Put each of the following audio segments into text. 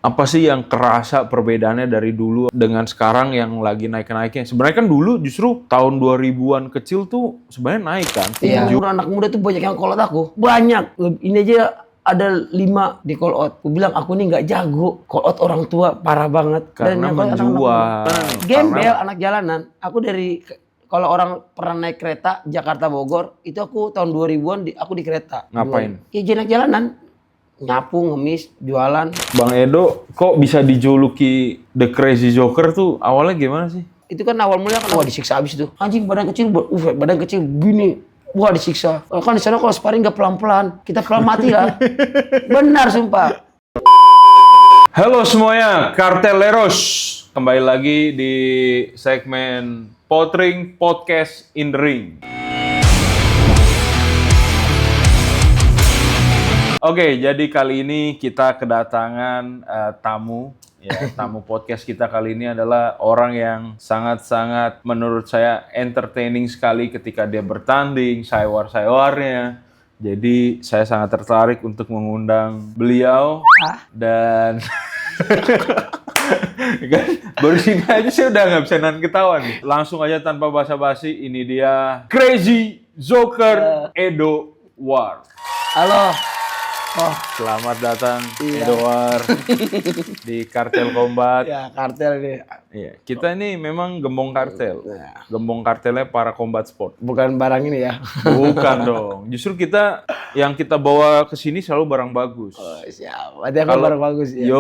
Apa sih yang kerasa perbedaannya dari dulu dengan sekarang yang lagi naik-naiknya? Sebenarnya kan dulu justru tahun 2000-an kecil tuh sebenarnya naik kan. Iya. Anak muda tuh banyak yang call out aku. Banyak. Ini aja ada 5 di call out. Aku bilang aku nih nggak jago. Call out orang tua parah banget. Karena yang call out menjual. Gembel anak jalanan. Aku dari kalau orang pernah naik kereta Jakarta Bogor, itu aku tahun 2000-an aku di kereta. Ngapain? Ya anak jalanan. Nyapu, ngemis, jualan. Bang Edo kok bisa dijuluki The Crazy Joker tuh awalnya gimana sih? Itu kan awal mulanya kan wah disiksa abis itu. Anjing badan kecil, badan kecil gini. Wah disiksa. Kan di sana kalau sparring gak pelan-pelan, kita pelan mati lah. Benar sumpah. Halo semuanya, Karteleros. Kembali lagi di segmen Potring Podcast in the Ring. Oke, jadi kali ini kita kedatangan tamu. Ya, tamu podcast kita kali ini adalah orang yang sangat-sangat menurut saya entertaining sekali ketika dia bertanding, saywar-saywarnya. Jadi saya sangat tertarik untuk mengundang beliau dan kan baru sini aja saya udah nggak bisa nahan ketawa nih. Langsung aja tanpa basa-basi, ini dia Crazy Joker Edo War. Halo. Oh, selamat datang Edo War di Kartel Combat. Ya, kartel nih. Iya, kita ini memang gembong kartel. Gembong kartelnya para combat sport. Bukan barang ini ya. Bukan dong. Justru kita yang kita bawa ke sini selalu barang bagus. Oh, siap. Ada barang bagus ya.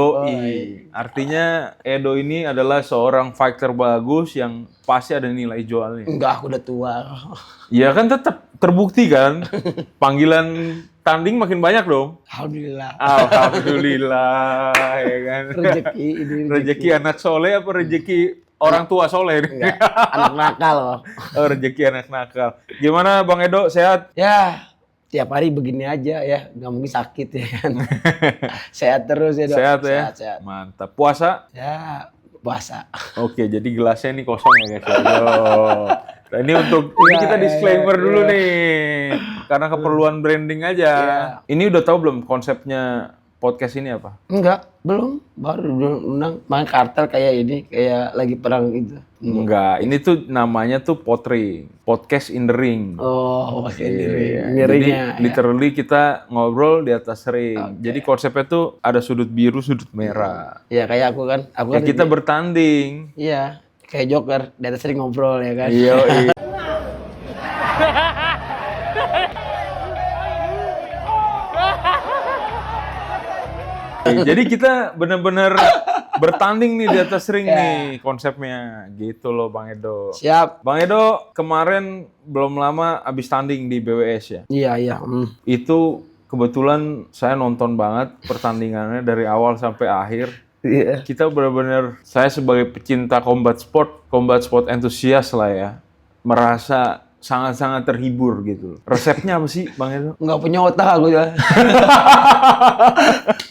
Artinya Edo ini adalah seorang fighter bagus yang pasti ada nilai jualnya. Enggak, aku udah tua. Iya kan tetap terbukti kan. Panggilan tanding makin banyak dong. Alhamdulillah. Alhamdulillah, ya kan. Rezeki anak soleh apa rezeki orang tua soleh? Enggak, anak nakal loh. Oh, rezeki anak nakal. Gimana Bang Edo, sehat? Ya, tiap hari begini aja ya, nggak mungkin sakit ya kan. Sehat terus ya Dok. Sehat ya? Sehat. Mantap. Puasa? Ya, puasa. Oke, jadi gelasnya ini kosong ya guys. Nah, ini untuk ini kita disclaimer dulu nih, karena keperluan branding aja. Ini udah tahu belum konsepnya podcast ini apa? Enggak, belum. Baru undang main kartel kayak ini, kayak lagi perang gitu. Enggak, ini tuh namanya tuh Potring, Podcast in the Ring. Oh, in the ring. Jadi literally kita ngobrol di atas ring. Jadi konsepnya tuh ada sudut biru, sudut merah. Iya, kayak aku kan. Ya kita bertanding. Iya, kayak Joker, di atas ring ngobrol ya kan. Iya. Jadi kita benar-benar bertanding nih di atas ring nih konsepnya. Gitu loh Bang Edo. Siap. Bang Edo kemarin belum lama abis tanding di BWS ya? Iya. Itu kebetulan saya nonton banget pertandingannya dari awal sampai akhir. Iya. Kita benar-benar, saya sebagai pecinta combat sport enthusiast lah ya, merasa sangat-sangat terhibur gitu. Resepnya apa sih Bang Edo? Nggak punya otak aku ya.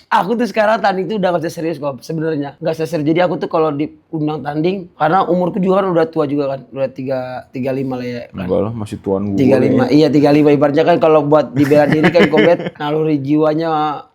Aku tuh sekarang tanding tuh udah gak bisa serius kok sebenarnya. Gak bisa serius. Jadi aku tuh kalau diundang tanding, karena umurku juga kan udah tua juga kan. Udah 35 lah ya kan. Enggak lah, masih tuan gue. 35, iya 35. Ibaratnya kan kalau buat dibela diri kan combat, naluri jiwanya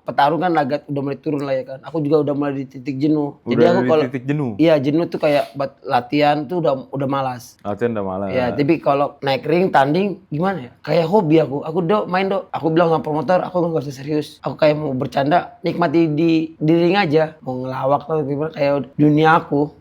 petarung kan agak udah mulai turun lah ya kan. Aku juga udah mulai di titik jenuh. Udah jadi aku di kalau titik jenuh? Iya, jenuh tuh kayak buat latihan tuh udah malas. Latihan udah malas. Ya, tapi kalau naik ring tanding gimana ya? Kayak hobi aku. Aku main Dok. Aku bilang sama promotor, aku nggak usah serius. Aku kayak mau bercanda, nikmati di ring aja. Mau ngelawak atau gimana kayak dunia aku.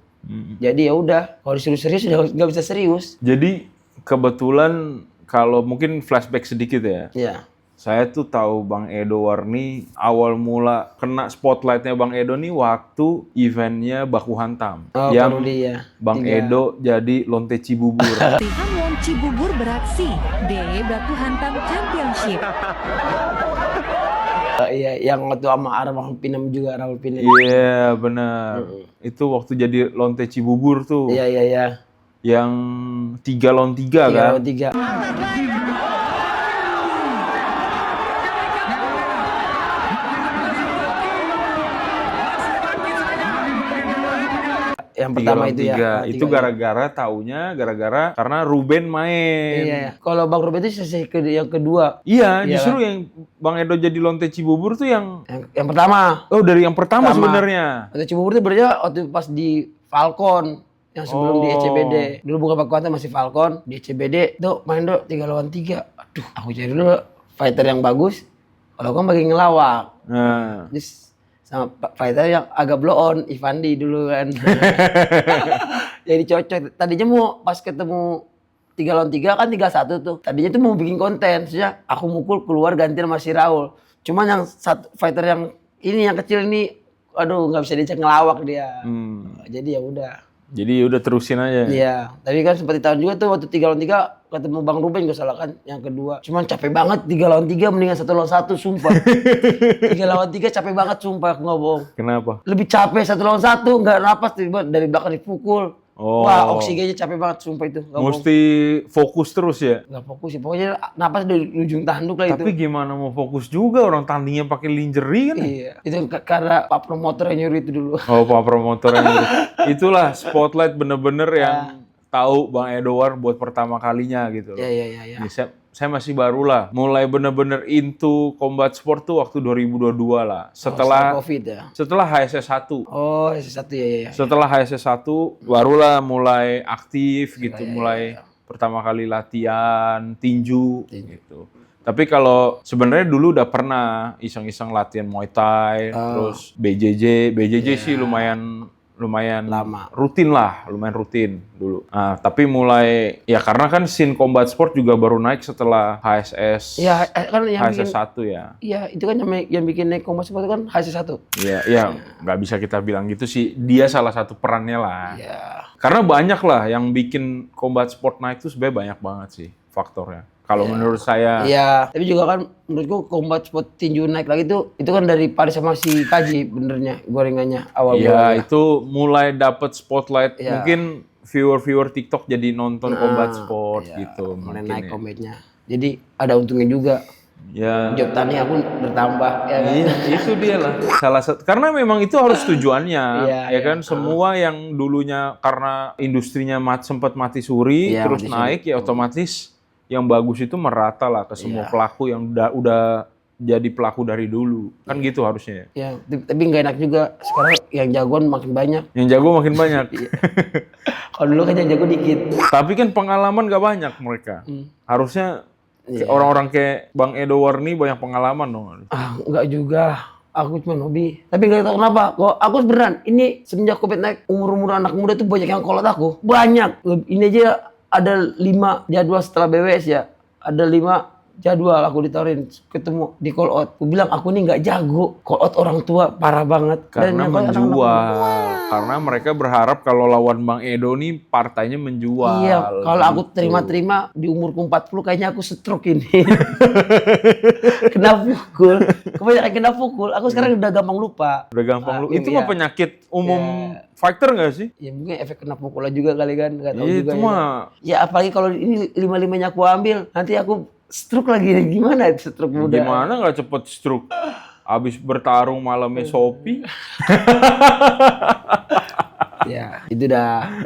Jadi ya udah, kalau disuruh serius udah nggak bisa serius. Jadi kebetulan kalau mungkin flashback sedikit ya. Iya. Saya tuh tahu Bang Edo Warni awal mula kena spotlightnya Bang Edo nih waktu eventnya Baku Hantam. Oh, yang dia. Bang Edo jadi lonte Cibubur. Hamon Cibubur beraksi di Baku Hantam Championship. Iya, yang waktu sama Rahul Pinem juga, Rahul Pinem. Iya, benar. Itu waktu jadi lonte Cibubur tuh. Iya. Yang 3 lawan 3 kan? 3 lawan 3. yang pertama itu ya. Itu gara-gara karena Ruben main. Iya. Kalau Bang Ruben itu sesi yang kedua. Iya, Iya justru kan? yang Bang Edo jadi Lonte Cibubur tuh yang Yang pertama. dari yang pertama sebenarnya. Lonte Cibubur itu berarti waktu pas di Falcon yang sebelum di ECBD. Dulu Bunga Pakuanta masih Falcon, di ECBD tuh main 3 lawan 3. Aduh, aku cari dulu fighter yang bagus. Kalau kan bagi ngelawak. Nah. Terus sama fighter yang agak blow on, Ivandi dulu kan. Jadi cocok. Tadinya mau pas ketemu 3 lawan 3 kan 3-1 tuh. Tadinya tuh mau bikin konten, maksudnya aku mukul keluar gantian sama si Raul. Cuman yang satu fighter yang ini yang kecil ini, aduh nggak bisa dicek ngelawak dia. Jadi ya udah. Jadi udah terusin aja. Iya, tapi kan seperti tahun juga tuh waktu 3 lawan 3 ketemu Bang Ruben gak salah kan yang kedua. Cuman capek banget 3 lawan 3 mendingan 1 lawan 1 sumpah. 3 lawan 3 capek banget sumpah, aku nggak bohong. Kenapa? Lebih capek 1 lawan 1 nggak napas tiba dari belakang dipukul. Oh. Wah, oksigennya capek banget sumpah itu. Nggak bohong. Mesti fokus terus ya. Nggak fokus sih, pokoknya napas dari ujung tanduk lah itu. Tapi gimana mau fokus juga orang tandingnya pakai lingerie kan? Iya, itu karena Pak Promotor yang nyuruh itu dulu. Oh, Pak Promotor yang nyuruh. Itulah spotlight bener-bener yang tahu Bang Edward buat pertama kalinya gitu loh. Iya. Ini saya masih baru lah, mulai bener-bener into combat sport tuh waktu 2022 lah. Setelah Covid ya. setelah HSS 1. Oh, satu ya. Setelah HSS 1 barulah mulai aktif gitu, mulai pertama kali latihan tinju gitu. Tapi kalau sebenarnya dulu udah pernah iseng-iseng latihan Muay Thai, terus BJJ sih lumayan Lama. rutin dulu. Nah, tapi mulai ya karena kan scene combat sport juga baru naik setelah HSS. Iya, kan yang HSS bikin 1 ya. Iya, itu kan yang bikin naik combat sport itu kan HSS 1. Iya, nggak bisa kita bilang gitu sih. Dia salah satu perannya lah. Iya. Karena banyak lah yang bikin combat sport naik tuh sebenarnya banyak banget sih faktornya. Kalau menurut saya. Iya, tapi juga kan menurutku combat sport tinju naik lagi tuh itu kan dari Paris sama si Kaji benernya gorengannya awal. Iya, itu mulai dapat spotlight. Iya. Mungkin viewer TikTok jadi nonton combat sport gitu. Mulai mungkin naik ya. kometnya. Jadi ada untungnya juga. Ya. Job tani aku bertambah ya kan? Iya, itu dia lah. Salah satu karena memang itu harus tujuannya, Iya. kan? Semua yang dulunya karena industrinya sempat mati suri, Iya, terus mati naik ya otomatis yang bagus itu merata lah ke semua pelaku yang udah jadi pelaku dari dulu. Kan gitu harusnya. Ya, tapi nggak enak juga sekarang yang jagoan makin banyak. Yang jago makin banyak. Kalau dulu kan yang jago dikit. Tapi kan pengalaman gak banyak mereka. Harusnya orang-orang kayak Bang Edo Warni banyak pengalaman dong. Enggak juga. Aku cuma hobi. Tapi nggak tahu kenapa. Kok aku beneran ini semenjak Covid naik umur anak muda tuh banyak yang kolot aku. Banyak. Ini aja ada 5 jadwal setelah BWS ya. Ada 5 jadwal aku ditawarin ketemu di call out. Aku bilang aku nih nggak jago. Call out orang tua parah banget. Karena yang call out menjual. Karena mereka berharap kalau lawan Bang Edo nih partainya menjual. Iya, kalau aku gitu. terima di umurku 40 kayaknya aku stroke ini. Kena pukul. Kebanyakan kena pukul. Aku sekarang udah gampang lupa. Udah gampang lu. Itu iya. mah penyakit umum fighter nggak sih? Ya mungkin efek kena pukulan juga kali kan, nggak tahu Iya, juga. itu Ya. mah. Ya apalagi kalau ini 5-5-nya aku ambil, nanti aku stroke lagi. Gimana itu stroke muda? Gimana nggak cepet stroke? Abis bertarung malamnya Shopee. Ya, itu dah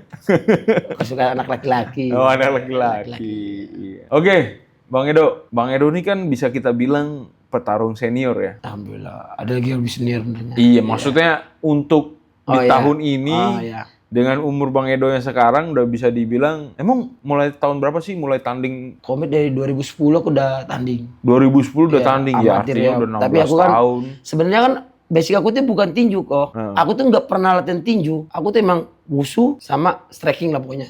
kesukaan anak laki-laki. Oh, anak laki-laki. Iya. Oke, Bang Edo. Bang Edo ini kan bisa kita bilang petarung senior ya. Alhamdulillah, ada lagi yang lebih senior sebenarnya. Iya, maksudnya untuk di iya. tahun ini iya. dengan umur Bang Edo yang sekarang udah bisa dibilang, emang mulai tahun berapa sih mulai tanding? Komit dari 2010 aku udah tanding. 2010 udah Iya, tanding ya, amatir artinya ya. udah 16 Tapi aku kan tahun. sebenarnya kan basic aku tuh bukan tinju kok. Aku tuh nggak pernah latihan tinju. Aku tuh emang wushu sama striking lah pokoknya.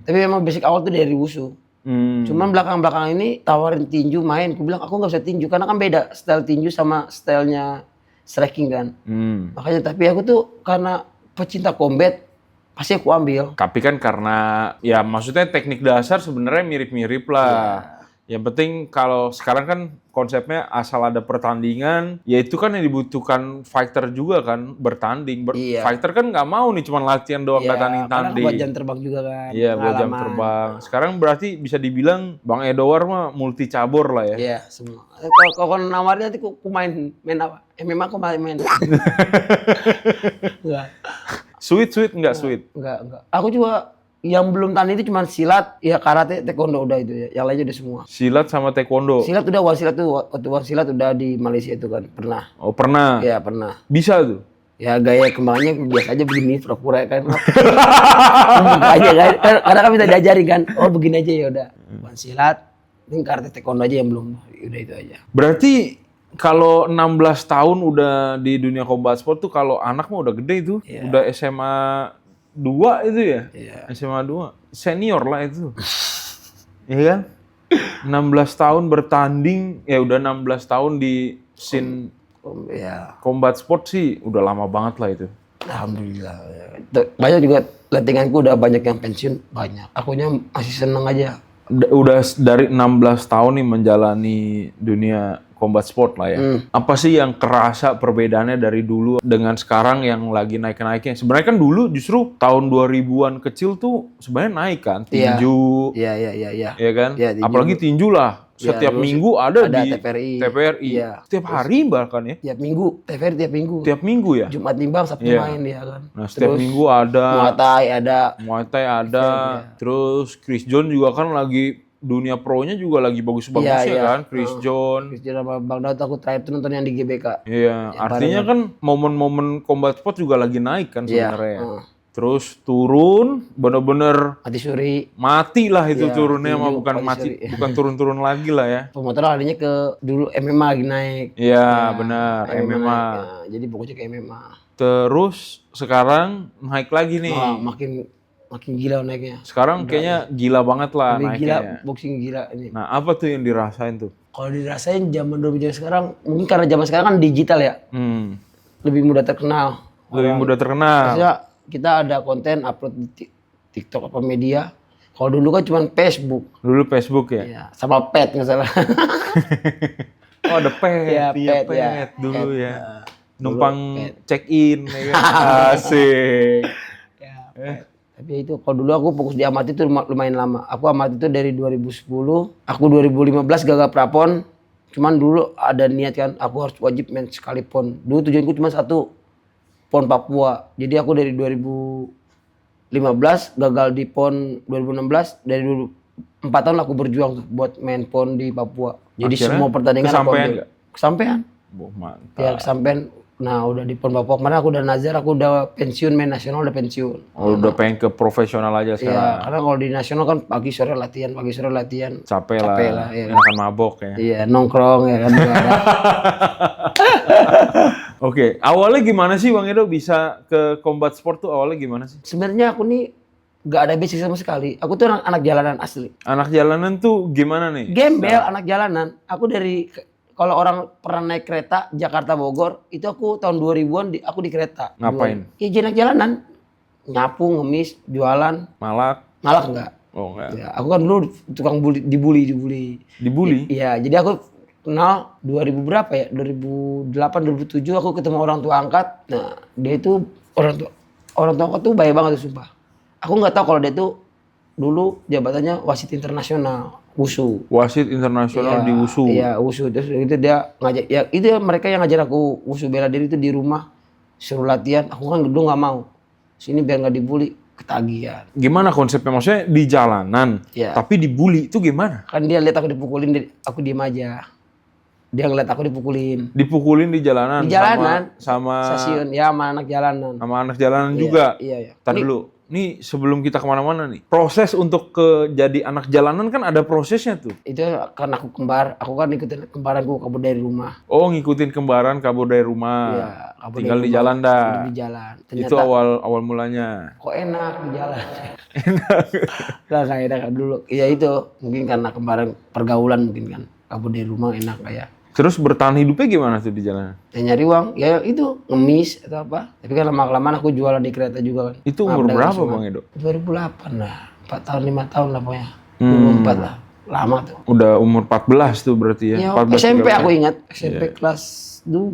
Tapi memang basic awal tuh dari wushu. Cuman belakang-belakang ini tawarin tinju main. Aku bilang aku nggak bisa tinju karena kan beda style tinju sama stylenya striking kan. Makanya tapi aku tuh karena pecinta combat pasti aku ambil. Tapi kan karena ya maksudnya teknik dasar sebenarnya mirip-mirip lah. Yang penting kalau sekarang kan konsepnya asal ada pertandingan, ya itu kan yang dibutuhkan fighter juga kan bertanding. Fighter kan nggak mau nih cuma latihan doang nggak tanding-tanding. Karena buat jam terbang juga kan. Iya buat jam terbang. Sekarang berarti bisa dibilang Bang Edward mah multi cabur lah ya. Iya semua. Kalau nawarin nanti aku main apa? MMA aku main. Enggak. Sweet enggak sweet? Enggak. Aku juga yang belum tanding itu cuma silat, ya karate, taekwondo udah itu ya. Yang lainnya udah semua. Silat sama taekwondo. Silat udah, waktu silat udah di Malaysia itu kan, pernah. Oh, pernah. Iya, pernah. Bisa tuh. Ya gaya kembangnya biasa aja begini, pura-pura kan. Buka aja kan. Karena kan kita diajarin kan. Oh, begini aja ya udah. Silat, ini karate taekwondo aja yang belum. Udah itu aja. Berarti kalau 16 tahun udah di dunia combat sport tuh kalau anak mah udah gede itu. Iya. Udah SMA 2 itu ya? Iya. SMA 2. Senior lah itu. Iya kan? 16 tahun bertanding, ya udah 16 tahun di scene Ya, combat sport sih udah lama banget lah itu. alhamdulillah. Banyak juga lettinganku udah banyak yang pensiun, banyak. Akunya masih seneng aja. Udah dari 16 tahun nih menjalani dunia combat sport lah ya. Apa sih yang kerasa perbedaannya dari dulu dengan sekarang yang lagi naik-naiknya? Sebenarnya kan dulu justru tahun 2000-an kecil tuh sebenarnya naik kan, tinju. Iya. Ya kan? Iya, tinju. Apalagi tinju lah. Ya, Setiap terus minggu ada di TVRI. Iya. Setiap hari bahkan ya. Tiap minggu, TVRI tiap minggu. Tiap minggu ya. Jumat Limbang, Sabtu Iya. main dia kan. Nah, setiap Terus minggu ada. Muay Thai ada. ada. Terus Chris John juga kan lagi dunia pro-nya juga lagi bagus-bagusnya Iya. kan, Chris John. Christian sama Bang Daud aku terakhir tuh nonton yang di GBK. Iya, artinya kan momen-momen combat sport juga lagi naik kan Iya. sebenarnya. Terus turun, bener-bener Mati Suri. mati lah itu Iya, turunnya, mah tinju, bukan Mati mati, Suri. bukan turun-turun lagi lah ya. Pemotor larinya ke dulu MMA lagi naik. Iya, benar, MMA. naik. Ya, jadi pokoknya ke MMA. Terus sekarang naik lagi nih. Wah, makin gila naiknya. Sekarang kayaknya gila banget lah Lebih gila, naiknya. boxing gila ini. Nah, apa tuh yang dirasain tuh? Kalau dirasain zaman dulu zaman sekarang, mungkin karena zaman sekarang kan digital ya, lebih mudah terkenal. Lebih mudah terkenal. Maksudnya kita ada konten upload di TikTok apa media. Kalau dulu kan cuma Facebook. Dulu Facebook ya? Ya, sama pet nggak salah. Oh, ada pet, Iya, iya pet, ya. pet dulu Pet, ya. ya. Numpang Dulu pet. check in, ya kan? Asik. Ya, pet. Tapi itu kalau dulu aku fokus di amati itu lumayan lama. Aku amati itu dari 2010, aku 2015 gagal prapon. Cuman dulu ada niat kan, aku harus wajib main sekali pon. Dulu tujuanku cuma satu, pon Papua. Jadi aku dari 2015 gagal di pon 2016, dari 4 tahun aku berjuang tuh buat main pon di Papua. Jadi Akhirnya semua pertandingan aku kesampean ambil. nggak? Kesampean. Wah, mantap. Ya kesampean. Nah udah di pon Papua kemarin aku udah nazar, aku udah pensiun main nasional, udah pensiun. Oh, udah pengen ke profesional aja Iya, sekarang. karena kalau di nasional kan pagi sore latihan. Capek lah. iya. Enakan mabok ya. Iya, nongkrong ya kan. Oke, awalnya gimana sih Bang Edo bisa ke combat sport tuh awalnya gimana sih? Sebenarnya aku nih gak ada basic sama sekali. Aku tuh anak jalanan asli. Anak jalanan tuh gimana nih? Gembel, anak jalanan. Aku dari kalau orang pernah naik kereta Jakarta Bogor, itu aku tahun 2000-an aku di kereta. Ngapain? Ya jadi anak jalanan. Nyapu, ngemis, jualan. Malak? Malak enggak. Oh enggak. Ya, aku kan dulu tukang dibully. Dibully? Iya, jadi aku kenal 2000 berapa ya? 2008 2007 aku ketemu orang tua angkat. Nah, dia itu orang tua angkat tuh baik banget tuh sumpah. Aku nggak tahu kalau dia tuh dulu jabatannya wasit internasional WUSU. Wasit internasional di WUSU. Iya, WUSU. Terus itu dia ngajak, ya itu ya mereka yang ngajar aku WUSU bela diri itu di rumah, suruh latihan. Aku kan dulu nggak mau. Sini biar nggak dibully, ketagihan. Gimana konsepnya? Maksudnya di jalanan, Iya. tapi dibully itu gimana? Kan dia lihat aku dipukulin, aku diem aja. Dia ngeliat aku dipukulin. Dipukulin di jalanan? Di jalanan, sama stasiun, ya sama anak jalanan. sama anak jalanan juga? Iya. Ntar dulu, nih sebelum kita kemana-mana nih, proses untuk jadi anak jalanan kan ada prosesnya tuh. Itu karena aku kembar, aku kan ikutin kembaranku kabur dari rumah. Oh, ngikutin kembaran kabur dari rumah. Iya, kabur Tinggal dari di rumah, jalan dah. hidup di jalan. Ternyata Itu awal mulanya. kok enak di jalan. Lah saya enak dulu. Iya itu, mungkin karena kembaran pergaulan mungkin kan. Kabur dari rumah enak kayak. Terus bertahan hidupnya gimana tuh di jalanan? Ya nyari uang, ya itu ngemis atau apa. Tapi kan lama-kelamaan aku jualan di kereta juga kan. Itu umur berapa Bang Edo? 2008 lah, 4 tahun 5 tahun lah pokoknya. 2004 lah, lama tuh. Udah umur 14 tuh berarti ya? Ya, 14, SMP 13. aku ingat, SMP kelas 2,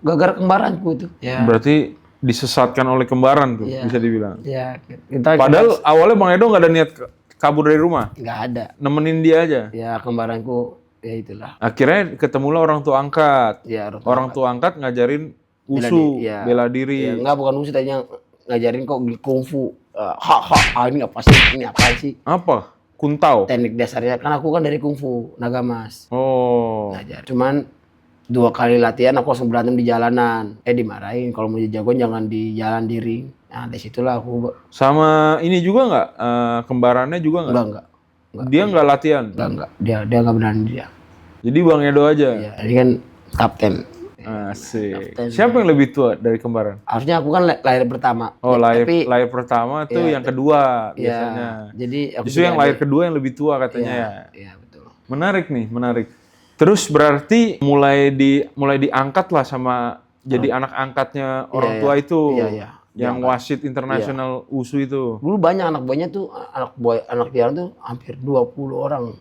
gara-gara kembaranku itu. Ya, Berarti disesatkan oleh kembaran tuh, Iya. bisa dibilang. ya kita Padahal awalnya Bang Edo nggak ada niat kabur dari rumah, nggak ada. nemenin dia aja. Ya kembaranku, ya itulah. Akhirnya ketemulah orang tua angkat. Ya Orang tua angkat ngajarin Bela wusu, diri, iya. bela diri. Ya, enggak bukan usia tadinya ngajarin kok kungfu. Ini apa sih? Ini apa sih? Apa? Kuntau? Teknik dasarnya kan aku kan dari kungfu naga mas. Oh. Ngajar. Cuman 2 kali latihan aku langsung berantem di jalanan. Dimarahin kalau mau jagoan jangan di jalan di ring. Nah dari situlah aku Sama ini juga nggak? Kembarannya juga nggak? enggak. Dia nggak latihan? Enggak. Dia enggak berani dia. Jadi Bang Edo aja? Ya, ini kan kapten. Asik. Kapten. Siapa yang lebih tua dari kembaran? Harusnya aku kan lahir pertama. Oh, Tapi lahir pertama tuh Iya, yang kedua ya, biasanya. jadi aku Justru yang juga lahir ada- kedua yang lebih tua katanya ya. Iya betul. Menarik nih, menarik. Terus berarti mulai diangkat lah sama jadi anak angkatnya orang Iya, tua itu. Iya. Yang wasit internasional USU itu. Dulu banyak anak buahnya tuh anak jalan tuh hampir 20 orang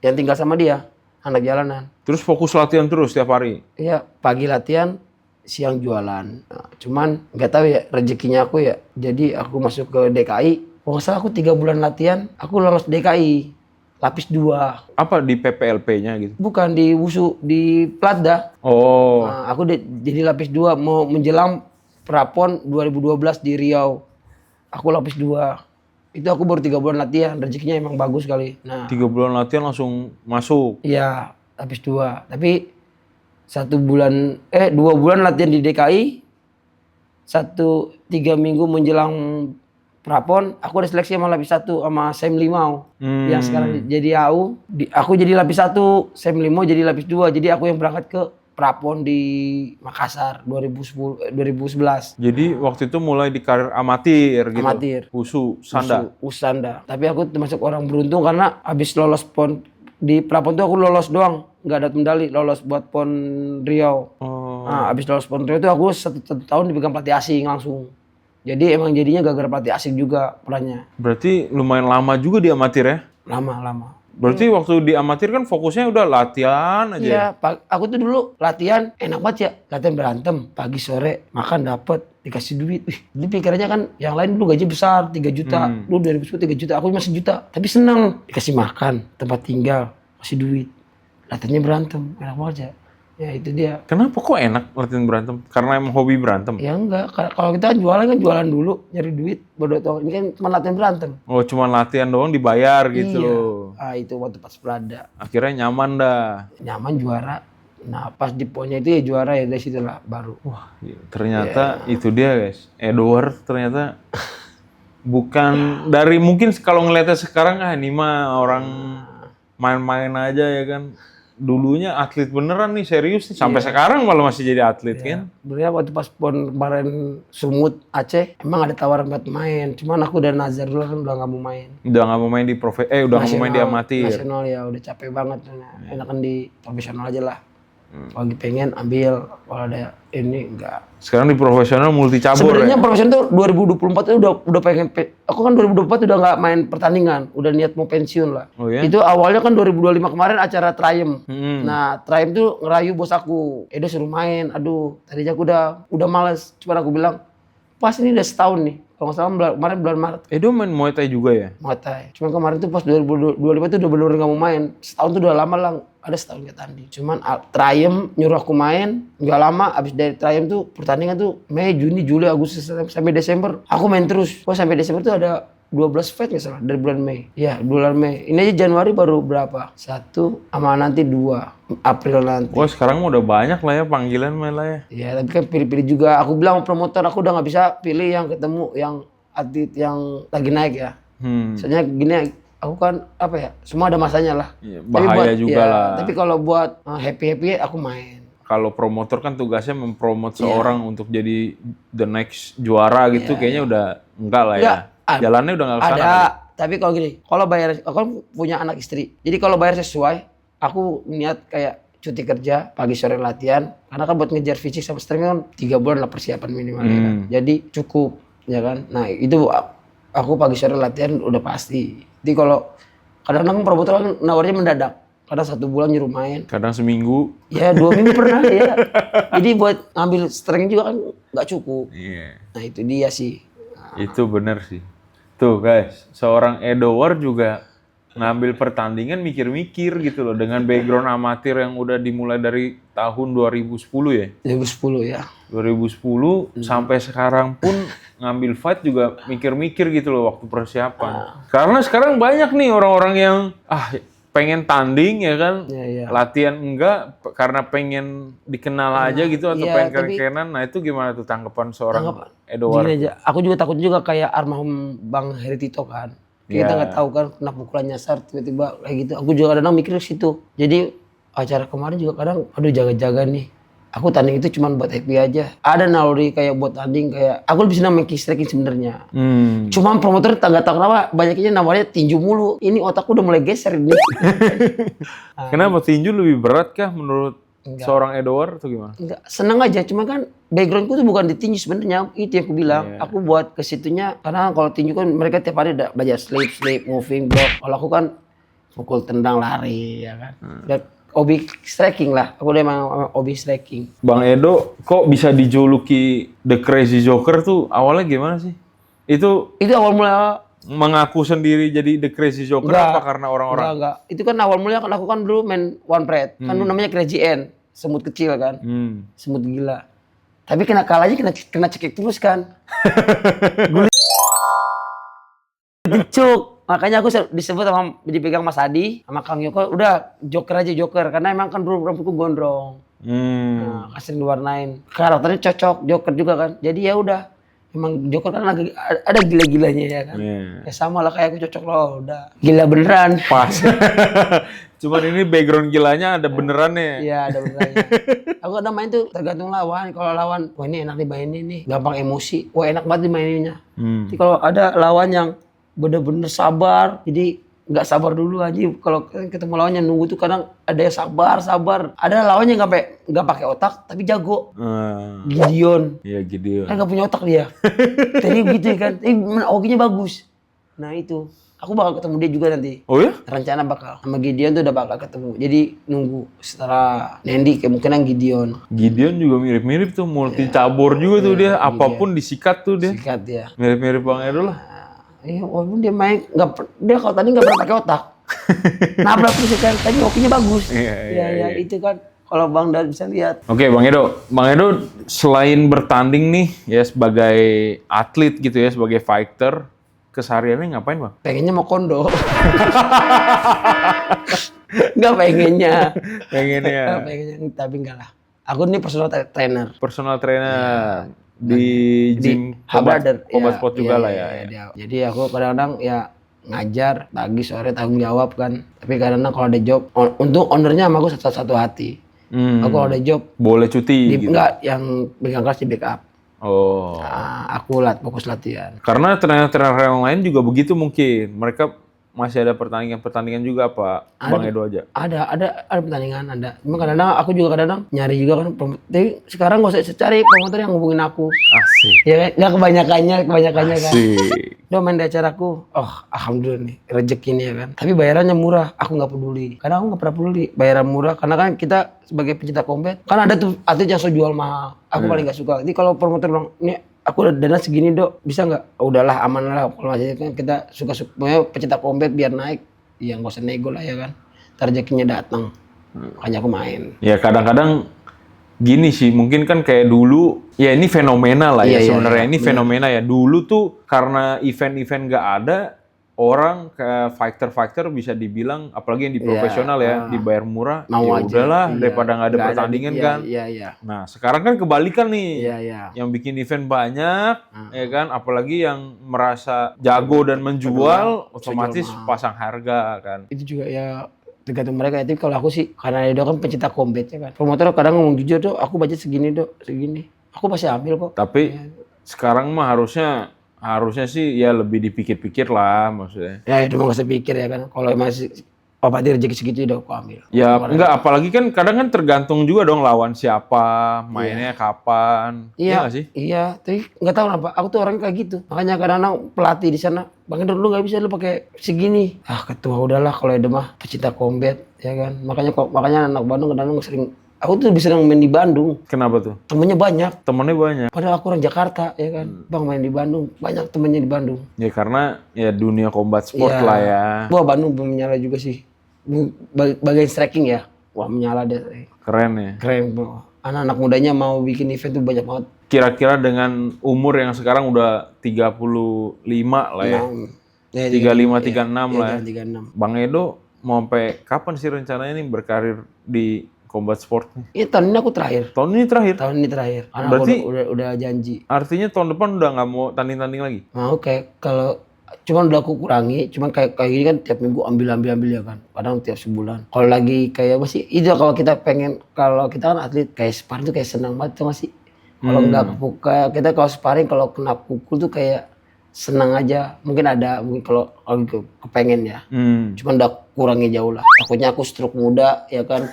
yang tinggal sama dia, anak jalanan. Terus fokus latihan terus tiap hari. Iya, pagi latihan, siang jualan. Nah, cuman nggak tahu ya rezekinya aku ya. Jadi aku masuk ke DKI. Kalau nggak salah aku 3 bulan latihan, aku lolos DKI. Lapis 2. Apa di PPLP-nya gitu? Bukan di WUSU, di Platda. Oh, Nah, aku jadi lapis 2 mau menjelang Prapon 2012 di Riau. Aku lapis 2. Itu aku baru 3 bulan latihan, rezekinya emang bagus kali. Nah, 3 bulan latihan langsung masuk. iya, lapis 2. Tapi 2 bulan latihan di DKI, 3 minggu menjelang Prapon, aku ada seleksi sama lapis 1 sama Sam Limau. Yang sekarang jadi AU, aku jadi lapis 1, Sam Limau jadi lapis 2. Jadi aku yang berangkat ke Prapon di Makassar 2011. Jadi waktu itu mulai di karir amatir gitu. Amatir. USU, Sanda. Usanda. Tapi aku termasuk orang beruntung karena habis lolos pon di Prapon tuh aku lolos doang, nggak ada medali, lolos buat pon Riau. Oh, Nah, habis lolos pon Riau itu aku satu tahun dipegang pelatih asing langsung. Jadi emang jadinya gara-gara pelatih asing juga perannya. berarti lumayan lama juga di amatir ya? Lama. Berarti waktu di amatir kan fokusnya udah latihan aja. Iya, aku tuh dulu latihan enak banget ya. Latihan berantem, pagi sore, makan dapet, dikasih duit. Jadi pikirannya kan yang lain dulu gaji besar, 3 juta. Dulu 2010 3 juta, aku cuma 1 juta. Tapi seneng, dikasih makan, tempat tinggal, kasih duit. Latihannya berantem, enak banget ya. Ya itu dia. Kenapa kok enak latihan berantem? Karena emang hobi berantem? Ya enggak, kalau kita jualan kan jualan dulu, nyari duit, bodo tau. Ini kan cuma latihan berantem. Oh, cuma latihan doang dibayar gitu. Iya. Itu waktu pas Prada. Akhirnya nyaman dah. Nyaman juara. Nah pas di ponnya itu ya juara ya dari situ lah baru. Wah, ternyata itu dia guys. Edward ternyata bukan dari mungkin kalau ngeliatnya sekarang ini mah orang main-main aja ya kan. Dulunya atlet beneran nih, serius nih. Sampai sekarang malah masih jadi atlet kan. Sebenarnya waktu pas pon kemarin Sumut Aceh emang ada tawaran buat main. Cuman aku dan Nazar dulu kan udah nggak mau main. Udah nggak mau main di udah nggak mau main di amatir. Nasional ya udah capek banget. Enakan di profesional aja lah. Kalau lagi pengen ambil, kalau ada ini enggak. Sekarang di profesional multi cabur Sebenarnya ya. profesional tuh 2024 itu udah pengen aku kan 2024 udah nggak main pertandingan, udah niat mau pensiun lah. Oh ya? Itu awalnya kan 2025 kemarin acara Triumph. Hmm. Nah, Triumph tuh ngerayu bos aku. Edo suruh main. Aduh, tadinya aku udah males. Cuma aku bilang, pas ini udah setahun nih. Kalau nggak salah kemarin bulan Maret. Edo main Muay Thai juga ya? Muay Thai. Cuman kemarin tuh pas 2025 tuh udah bener nggak mau main. Setahun tuh udah lama lah. Ada setahun nggak tanding. Cuman Triumph nyuruh aku main. Nggak lama. Abis dari Triumph tuh pertandingan tuh Mei, Juni, Juli, Agustus sampai Desember. Aku main terus. Oh sampai Desember tuh ada 12 fight nggak salah dari bulan Mei. Ya bulan Mei. Ini aja Januari baru berapa? 1 sama nanti 2 April nanti. Wah sekarang mah udah banyak lah ya panggilan main lah ya. Ya tapi kan pilih-pilih juga. Aku bilang sama promotor aku udah nggak bisa pilih yang ketemu yang atlet yang lagi naik ya. Soalnya gini aku kan apa ya semua ada masanya lah. Iya, bahaya juga lah. Tapi kalau buat happy aku main. Kalau promotor kan tugasnya mempromot seorang untuk jadi the next juara gitu, kayaknya udah enggak lah ya. Enggak, Jalannya udah nggak kesana. Ada. Tapi kalau gini, kalau bayar, aku kan punya anak istri. Jadi kalau bayar sesuai, aku niat kayak cuti kerja, pagi sore latihan. Karena kan buat ngejar fisik sama strength kan 3 bulan lah persiapan minimal ya kan. Jadi cukup, ya kan. Nah itu aku pagi sore latihan udah pasti. Jadi kalau kadang-kadang promotor kan nawarnya mendadak. Kadang 1 bulan nyuruh main. Kadang seminggu. Ya 2 minggu pernah ya. Jadi buat ngambil strength juga kan nggak cukup. Iya. Nah itu dia sih. Itu bener sih. Tuh guys, seorang Edward juga ngambil pertandingan mikir-mikir gitu loh dengan background amatir yang udah dimulai dari tahun 2010 ya. 2010 ya. 2010 sampai sekarang pun ngambil fight juga mikir-mikir gitu loh waktu persiapan. Karena sekarang banyak nih orang-orang yang pengen tanding ya kan, Iya. latihan enggak karena pengen dikenal aja gitu atau iya, pengen tapi- keren-kerenan. Nah itu gimana tuh tanggapan seorang Tanggapan. Edward? Gini aja, aku juga takut juga kayak almarhum Bang Heri Tito kan. Kita Iya. nggak tahu kan kena pukulan nyasar tiba-tiba kayak gitu. Aku juga kadang mikir ke situ. Jadi acara kemarin juga kadang aduh jaga-jaga nih. Aku tanding itu cuma buat happy aja. Ada naluri kayak buat tanding kayak aku lebih senang main kick-striking sebenarnya. Cuma promotor nggak tahu kenapa banyaknya namanya tinju mulu. Ini otakku udah mulai geser ini. Kenapa tinju lebih berat kah menurut seorang Edward atau gimana? Enggak, seneng aja. Cuma kan backgroundku tuh bukan di tinju sebenarnya. Itu yang aku bilang. Aku buat ke situnya karena kalau tinju kan mereka tiap hari udah belajar sleep, moving, block. Kalau aku kan pukul, tendang, lari ya kan. Dan hobi striking lah. Aku udah emang hobi striking. Bang Edo kok bisa dijuluki The Crazy Joker tuh awalnya gimana sih? Itu Itu awal mula mengaku sendiri jadi The Crazy Joker apa karena orang-orang? Enggak. Itu kan awal mula kan aku kan dulu main One Pride. Kan dulu namanya Crazy N. Semut kecil kan. Semut gila. Tapi kena kalanya kena cekik terus kan. Dicuk. Makanya aku disebut sama dipegang Mas Adi sama Kang Yoko udah Joker aja Joker karena emang kan dulu rambutku gondrong. Nah, sering diwarnain. Karakternya cocok Joker juga kan. Jadi ya udah emang Joker kan ada gila-gilanya ya kan. Ya sama lah kayak aku cocok loh udah. Gila beneran. Pas. Cuman ini background gilanya ada benerannya. Iya ada benerannya. Aku kadang main tuh tergantung lawan. Kalau lawan, wah ini enak dimainin nih. Gampang emosi. Wah enak banget dimaininnya. Tapi kalau ada lawan yang bener-bener sabar, jadi nggak sabar dulu aja. Kalau ketemu lawan yang nunggu tuh kadang ada yang sabar. Ada lawan yang nggak pakai otak tapi jago. Gideon. Iya Gideon. Kan nggak punya otak dia. Jadi gitu kan. Tapi hokinya bagus. Nah itu. Aku bakal ketemu dia juga nanti. Oh ya? Rencana bakal. Sama Gideon tuh udah bakal ketemu. Jadi nunggu setelah Nendi kemungkinan Gideon. Gideon juga mirip-mirip tuh, multi cabur juga tuh dia. Apapun disikat tuh dia. Sikat dia. Mirip-mirip Bang Edo lah. Iya, walaupun dia main dia kalau tadi nggak pernah pakai otak. Nabrak terus kan, tapi hokinya bagus. Iya, itu kan kalau Bang Dal bisa lihat. Oke, Bang Edo selain bertanding nih ya sebagai atlet gitu ya, sebagai fighter, kesehariannya ngapain Bang? Pengennya mau kondo. Nggak pengennya. Pengennya Pengennya, tapi enggak lah. Aku ini personal trainer. personal trainer di gym Habrader. Combat Sport juga lah ya. Jadi aku kadang-kadang ya ngajar pagi sore tanggung jawab kan. Tapi kadang-kadang kalau ada job, untung ownernya sama aku satu hati. Aku kalau ada job Boleh cuti gitu. enggak yang pegang kelas di backup. Oh. Nah, aku fokus latihan. Karena trainer-trainer yang lain juga begitu mungkin. Mereka masih ada pertandingan juga apa Bang Edo aja? Ada pertandingan ada. Cuma kadang-kadang aku juga kadang nyari juga kan. Tapi sekarang nggak usah cari promotor yang ngubungin aku. Asik. Ya kan? Nggak kebanyakannya kan. Asik. Udah main di acaraku, alhamdulillah nih rezeki nih ya kan. Tapi bayarannya murah, aku nggak peduli. Karena aku nggak pernah peduli bayaran murah. Karena kan kita sebagai pecinta combat, kan ada tuh atlet yang so jual mahal. Aku paling nggak suka. Jadi kalau promotor bilang, ini aku udah dana segini Dok, bisa nggak? Udahlah aman lah. Kalau masih kan kita suka pecinta combat biar naik, ya nggak usah nego lah ya kan. Ntar rezekinya datang. Makanya aku main. Ya kadang-kadang gini sih, mungkin kan kayak dulu, ya ini fenomena lah ya sebenarnya. Ini fenomena ya. Dulu tuh karena event-event nggak ada, orang ke fighter-fighter bisa dibilang, apalagi yang di profesional ya, dibayar murah, Mau ya aja. udahlah Iya. daripada nggak ada Nggak pertandingan iya, kan. Iya. Nah sekarang kan kebalikan nih, Iya. yang bikin event banyak, ya kan, apalagi yang merasa jago dan menjual, otomatis pasang harga kan. Itu juga ya tergantung mereka ya. Tapi kalau aku sih karena dia kan pencinta combat ya kan. Promotor kadang ngomong jujur Dok, aku budget segini Dok, segini. Aku pasti ambil kok. Tapi sekarang mah harusnya sih ya lebih dipikir-pikir lah maksudnya. Ya itu mah gak usah pikir ya kan. Kalau masih dia rezeki segitu udah aku ambil. Ya enggak, apalagi kan kadang kan tergantung juga dong lawan siapa, mainnya kapan. Iya nggak sih? Iya, tapi nggak tahu kenapa. Aku tuh orangnya kayak gitu. Makanya kadang-kadang pelatih di sana, Bang Hendro lu nggak bisa lu pakai segini. Ketua udahlah kalau itu mah pecinta combat ya kan. Makanya anak Bandung kadang-kadang sering Aku tuh lebih senang main di Bandung. Kenapa tuh? Temennya banyak. Temennya banyak. Padahal aku orang Jakarta, ya kan. Bang main di Bandung, banyak temennya di Bandung. Ya karena ya dunia combat sport Iya. lah ya. Wah Bandung menyala juga sih. Bagian striking ya. Wah menyala deh. Keren ya. Keren bro. Anak-anak mudanya mau bikin event tuh banyak banget. Kira-kira dengan umur yang sekarang udah 35 lah ya. 35, 36 lah ya. 36. Bang Edo mau sampai kapan sih rencananya nih berkarir di combat sport nih? Iya tahun ini aku terakhir. Tahun ini terakhir? Tahun ini terakhir. Karena Berarti aku udah janji. artinya tahun depan udah nggak mau tanding-tanding lagi? Mau kayak kalau cuman udah aku kurangi, cuman kayak gini kan tiap minggu ambil ya kan. Kadang tiap sebulan. Kalau lagi kayak masih itu kalau kita pengen, kalau kita kan atlet kayak sparring tuh kayak senang banget tuh masih. Kalau nggak kayak kita kalau sparring kalau kena pukul tuh kayak senang aja. Mungkin kalau kepengen ya. Cuman udah kurangi jauh lah. Takutnya aku stroke muda ya kan.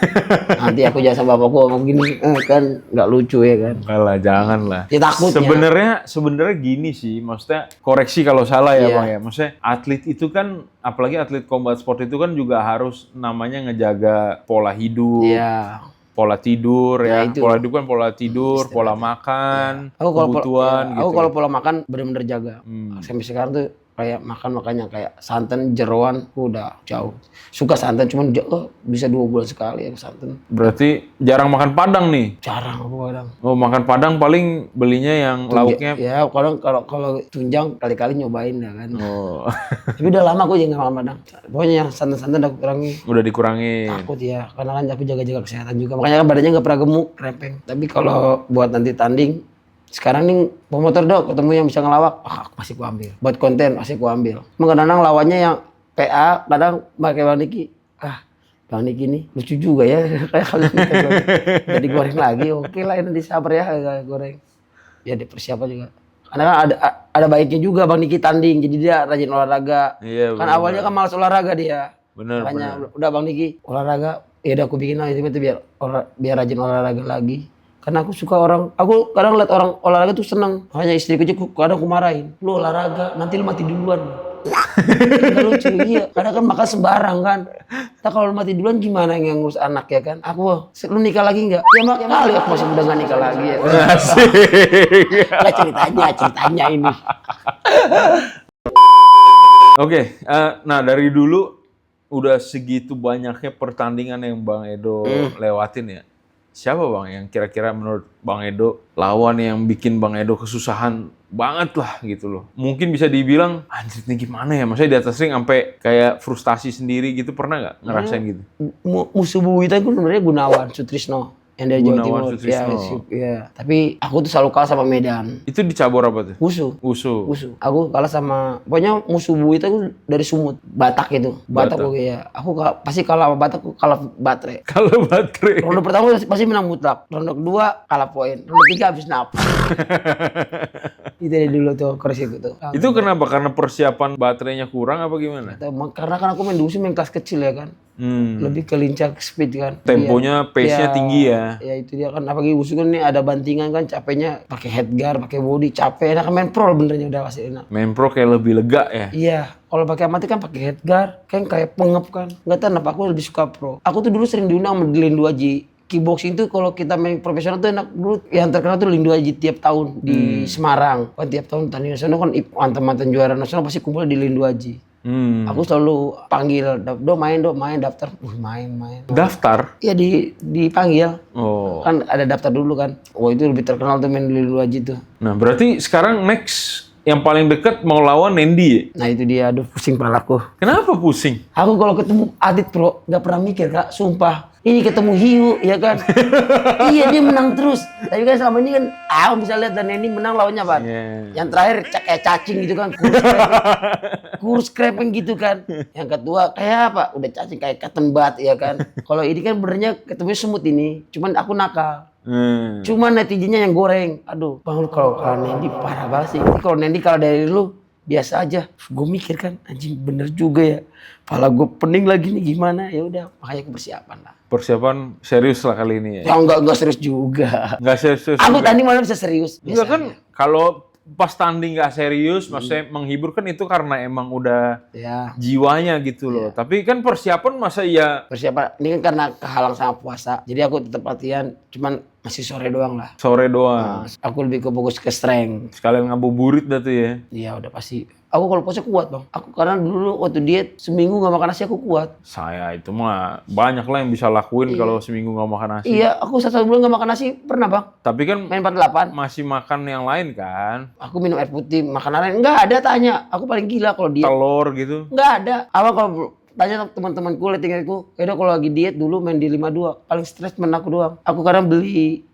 Nanti aku jasa bapakku ngomong gini kan nggak lucu ya kan. Enggak lah, jangan lah. Ya takutnya. Sebenarnya gini sih, maksudnya koreksi kalau salah ya Iya. Bang ya. Maksudnya atlet itu kan, apalagi atlet combat sport itu kan juga harus namanya ngejaga pola hidup, Iya. pola tidur ya. itu. Pola hidup kan pola tidur, pola makan, Aku kalau kebutuhan gitu. aku kalau pola makan bener-bener jaga. Sampai sekarang tuh kayak makannya kayak santan, jeroan, udah jauh. Suka santan, cuman bisa 2 bulan sekali ya santan. Berarti jarang makan padang nih. Jarang aku kadang. Oh, makan padang paling belinya yang lauknya. Ya kadang kalau tunjang kali-kali nyobain ya kan. Oh, Tapi udah lama aku juga nggak makan padang. Pokoknya yang santan-santan udah kurangi. udah dikurangin. Takut ya, karena kan aku jaga-jaga kesehatan juga. Makanya kan badannya nggak pernah gemuk, krempeng. Tapi kalau buat nanti tanding, sekarang nih promotor dok ketemu yang bisa ngelawak, aku pasti ku ambil. Buat konten pasti ku ambil. Emang kadang lawannya yang PA, kadang pakai Bang Niki. Bang Niki nih lucu juga ya, kayak kalau udah digoreng lagi, oke lah nanti sabar ya goreng. Ya dipersiapan juga. Karena kan ada baiknya juga Bang Niki tanding, jadi dia rajin olahraga. Iya, Kan awalnya kan malas olahraga dia. Bener, Makanya udah Bang Niki olahraga, ya udah aku bikin lah itu biar rajin olahraga lagi. Karena aku kadang lihat orang olahraga tuh seneng. Makanya istriku aja kadang aku marahin. Lu olahraga, nanti lu mati duluan. Gak lucu, iya. Kadang kan makan sembarang kan. Nah kalau lu mati duluan gimana yang ngurus anak ya kan? Aku, lu nikah lagi nggak? Ya kali aku masih muda nggak nikah lagi ya. Asik. Nggak ceritanya ini. Oke, nah dari dulu udah segitu banyaknya pertandingan yang Bang Edo lewatin ya. Siapa Bang yang kira-kira menurut Bang Edo lawan yang bikin Bang Edo kesusahan banget lah gitu loh. Mungkin bisa dibilang anjir nih gimana ya, maksudnya di atas ring sampai kayak frustasi sendiri gitu, pernah nggak ngerasain gitu? Musuh bubuyutan gue sebenarnya Gunawan Sutrisno. Yang dari Jawa Gunawan Timur. Sutrisno. Ya. Tapi aku tuh selalu kalah sama Medan. Itu di cabur apa tuh? Wusu. Wusu. Aku kalah sama, pokoknya musuh buyut aku dari Sumut, Batak itu. Batak gue ya. Aku pasti kalah sama Batak, aku kalah baterai. Kalau baterai. Ronde pertama pasti menang mutlak. Ronde kedua kalah poin. Ronde 3 habis napas. Itu dari dulu tuh kurs itu tuh. Itu kenapa? Karena persiapan baterainya kurang apa gimana? Karena kan aku main di Wusu main kelas kecil ya kan. Lebih ke lincah speed kan. Temponya, pace-nya tinggi ya. Ya itu dia kan, apalagi Wusu kan ini ada bantingan kan, capeknya pakai headguard, pakai body, capek. Enak main pro benernya udah pasti enak. Main pro kayak lebih lega ya. Iya, kalau pakai amatir kan pakai headguard, kan kayak pengep kan. Enggak tahu kenapa aku lebih suka pro. Aku tuh dulu sering diundang sama Lindu Aji. Kickboxing tuh kalau kita main profesional tuh enak dulu. Yang terkenal tuh Lindu Aji tiap tahun di Semarang. Kan tiap tahun tanding nasional kan mantan-mantan juara nasional pasti kumpul di Lindu Aji. Aku selalu panggil, do main daftar. Main. Daftar? Iya dipanggil. Oh. Kan ada daftar dulu kan. Oh itu lebih terkenal tuh main di Lindu Aji tuh. Nah berarti sekarang next yang paling deket mau lawan Nendi ya? Nah itu dia, aduh pusing palaku. Kenapa pusing? Aku kalau ketemu atlet pro nggak pernah mikir kak, sumpah. Ini ketemu hiu, ya kan? Iya dia menang terus. Tapi kan selama ini kan, aku bisa lihat dan ini menang lawannya apa? Yeah. Yang terakhir kayak cacing gitu kan, kurus krepeng gitu kan. Yang kedua kayak apa? Udah cacing kayak ketembat ya kan. Kalau ini kan benernya ketemu semut ini, cuman aku nakal. Cuman netizennya yang goreng. Aduh, bang lu kalau Nendi parah banget sih. Kalau Nendi kalau dari lu biasa aja. Gue mikir kan, anjing bener juga ya. Pala gue pening lagi nih gimana? Ya udah, makanya aku persiapan lah. Persiapan serius lah kali ini ya? Ya enggak serius juga. Enggak serius. Aku tadi malah bisa serius. Enggak kan, kalau pas tanding nggak serius, maksudnya menghibur kan itu karena emang udah Ya. jiwanya gitu loh. Tapi kan persiapan masa ya Persiapan ini kan karena kehalang sama puasa. Jadi aku tetap latihan, cuman masih sore doang lah. sore doang. Nah, aku lebih ke fokus ke strength. Sekalian ngabuburit dah tuh ya. Iya udah pasti. Aku kalau puasa kuat bang. Aku karena dulu waktu diet seminggu nggak makan nasi aku kuat. Saya itu mah banyak lah yang bisa lakuin kalau seminggu nggak makan nasi. Iya, aku satu bulan nggak makan nasi pernah bang. Tapi kan Main 48. masih makan yang lain kan, Aku minum air putih, makan lain nggak ada tanya. Aku paling gila kalau diet. telur gitu. Nggak ada. Awal kalau tanya teman-temanku, lettingku, Edo kalau lagi diet dulu main di 52. Paling stres men aku doang. Aku kadang beli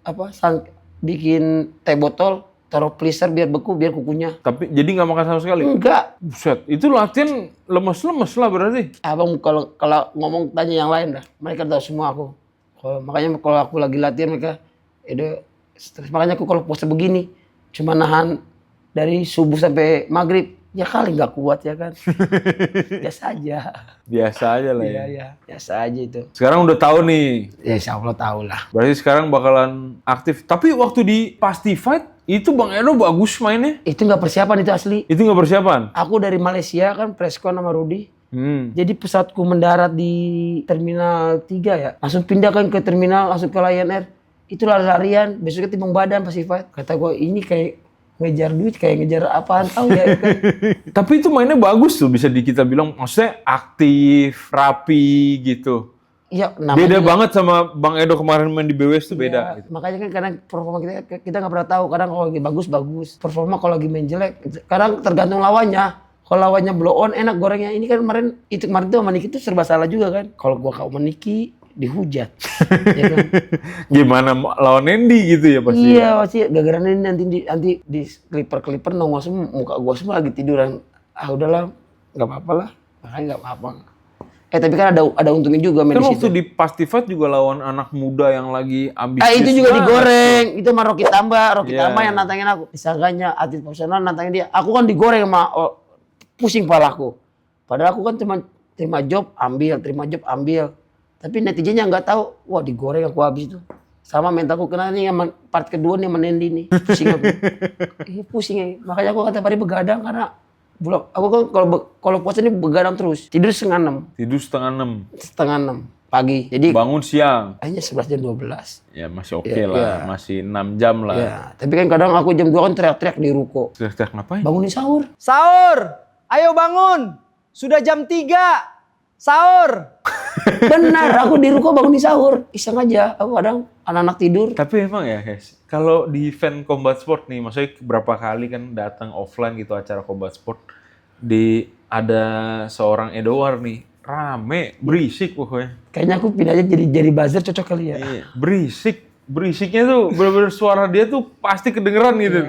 bikin teh botol, taruh freezer biar beku, biar kukunya. Tapi jadi nggak makan sama sekali. Enggak. Buset, itu latihan lemes-lemes lah berarti. Abang kalau ngomong tanya yang lain dah. Mereka tahu semua aku. Makanya kalau aku lagi latihan mereka, Edo stres. Makanya aku kalau puasa begini, cuma nahan dari subuh sampai maghrib. Ya kali nggak kuat ya kan. Biasa aja. Biasa aja lah ya. Iya, biasa aja itu. Sekarang udah tahu nih. Ya insya Allah tahu lah. Berarti sekarang bakalan aktif. Tapi waktu di Pasti Fight itu Bang Edo bagus mainnya. Itu nggak persiapan itu asli. Itu nggak persiapan. Aku dari Malaysia kan preskon sama Rudy. Jadi pesawatku mendarat di Terminal 3 ya. Langsung pindah kan ke terminal, langsung ke Lion Air. Itu lari-larian, besoknya timbang badan Pasti Fight. Kata gue ini kayak ngejar duit, kayak ngejar apaan tahu ya. Kan? Tapi itu mainnya bagus tuh, bisa kita bilang. Maksudnya aktif, rapi gitu. Iya, Beda banget sama Bang Edo kemarin main di BWS tuh beda. Ya, Gitu. makanya kan kadang performa kita nggak pernah tahu. Kadang kalau lagi bagus. Performa kalau lagi main jelek, kadang tergantung lawannya. Kalau lawannya blow on enak gorengnya. Ini kan kemarin tuh sama Niki itu serba salah juga kan. Kalau gua kau Niki dihujat. Ya kan? Gimana lawan Andy gitu ya pasti. Iya pasti gara-gara ini nanti di clipper nongol semua muka gua semua lagi tiduran. Ah udahlah, nggak apa-apa lah. Makanya nggak apa-apa. Tapi kan ada untungnya juga main Kan di waktu situ. di Pasti Fight juga lawan anak muda yang lagi ambisius. Itu juga banget. digoreng. Itu sama Rocky Tamba Iya. yang nantangin aku. Disangkanya atlet profesional nantangin dia. Aku kan digoreng sama pusing palaku. Padahal aku kan cuma terima job ambil. Tapi netizennya nggak tahu. Wah digoreng aku habis itu. Sama mentalku kena nih sama part kedua nih sama Nendi nih. Pusing aku. Pusing ya. Makanya aku kata hari begadang karena aku kan kalau puasa ini begadang terus. Tidur setengah 6. Tidur setengah 6 Pagi. Jadi bangun siang. hanya 11 jam 12. Ya masih oke Iya, lah, iya. masih 6 jam lah. Ya, tapi kan kadang aku jam 2 kan teriak-teriak di ruko. Teriak-teriak ngapain? Bangunin sahur. Sahur! Ayo bangun! Sudah jam 3! Sahur! Benar, aku di ruko bangunin sahur. Iseng aja, aku kadang anak-anak tidur. Tapi emang ya, Hes, kalau di event combat sport nih, maksudnya berapa kali kan datang offline gitu acara combat sport, ada seorang Edward nih, rame, berisik pokoknya. Kayaknya aku pindah aja jadi buzzer cocok kali ya. Iya, berisiknya tuh bener-bener suara dia tuh pasti kedengeran gitu.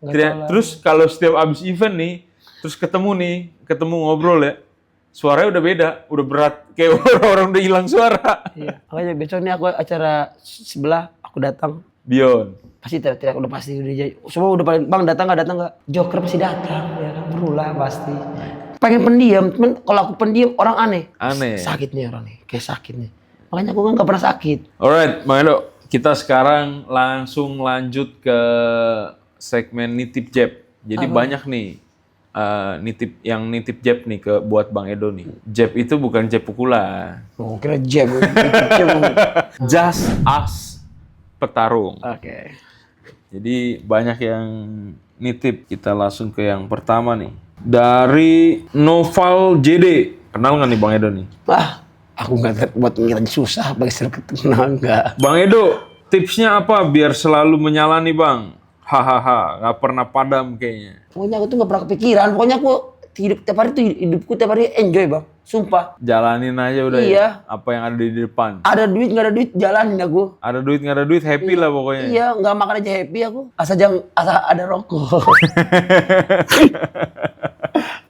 Nggak tahu lah. Terus kalau setiap abis event nih, terus ketemu ngobrol ya, suaranya udah beda, udah berat, kayak orang-orang udah hilang suara. Iya. Makanya besok nih aku acara sebelah, aku datang. Bion. Pasti teriak udah pasti udah jadi. Semua udah paling, bang datang nggak? Joker pasti datang, ya kan perlu lah pasti. Pengen pendiam, cuman kalau aku pendiam orang aneh. Aneh. Sakit nih orang nih, kayak sakit nih. Makanya aku kan nggak pernah sakit. Alright, Bang Edo, kita sekarang langsung lanjut ke segmen nitip jab. Jadi banyak nih nitip jab nih buat Bang Edo nih. Jab itu bukan jab pukulan. Oh, kira jab. Just as petarung. Oke. Jadi banyak yang nitip. Kita langsung ke yang pertama nih. Dari Noval JD. Kenal nggak nih Bang Edo nih? Aku nggak buat ngira susah bagi kenal nggak. Bang Edo, tipsnya apa biar selalu menyala nih Bang? Hahaha, nggak pernah padam kayaknya. Pokoknya aku tuh nggak pernah kepikiran. Pokoknya aku hidupku tiap hari enjoy bang. Sumpah. Jalanin aja udah Iya. ya. Apa yang ada di depan. Ada duit nggak ada duit jalanin aku. Ada duit nggak ada duit happy lah pokoknya. Iya nggak makan aja happy aku. Asal ada rokok.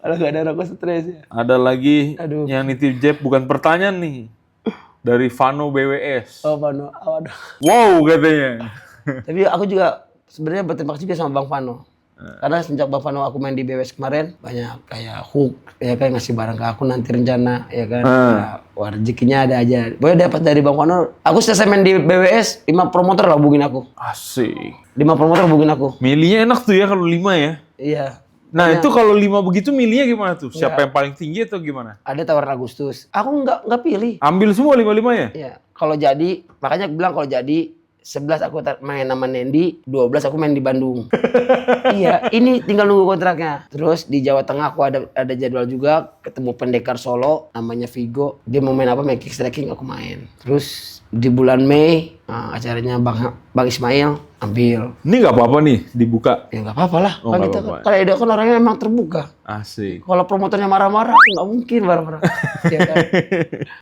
Kalau nggak ada rokok stres ya. Ada lagi Aduh. yang nitip jab bukan pertanyaan nih. Dari Vano BWS. Oh Vano, aduh. Wow katanya. Tapi aku juga sebenarnya berterima kasih juga sama Bang Vano. Karena sejak Bavano aku main di BWS kemarin banyak kayak hook ya kan ngasih barang ke aku nanti rencana ya kan. Nah, wah rezekinya ada aja. Boleh dapat dari Bang Vano. Aku selesai main di BWS 5 promotor lah hubungin aku. Asik. 5 promotor hubungin aku. Milihnya enak tuh ya kalau 5 ya. Iya. Nah itu kalau 5 begitu milihnya gimana tuh? Siapa yang paling tinggi atau gimana? Ada tawaran Agustus. Aku nggak pilih. Ambil semua 5-5 ya? Iya. Kalau jadi makanya aku bilang kalau jadi 11 aku main sama Nendi, 12 aku main di Bandung. Iya, ini tinggal nunggu kontraknya. Terus di Jawa Tengah aku ada jadwal juga ketemu pendekar Solo namanya Vigo. Dia mau main apa? Main kickstacking aku main. Terus di bulan Mei acaranya Bang Ismail ambil. Ini nggak apa-apa nih dibuka. Ya nggak apa-apa lah. Oh, Kan nggak kita apa-apa. kalau Edo kan orangnya memang terbuka. Asik. Kalau promotornya marah-marah nggak mungkin marah-marah. Ya kan?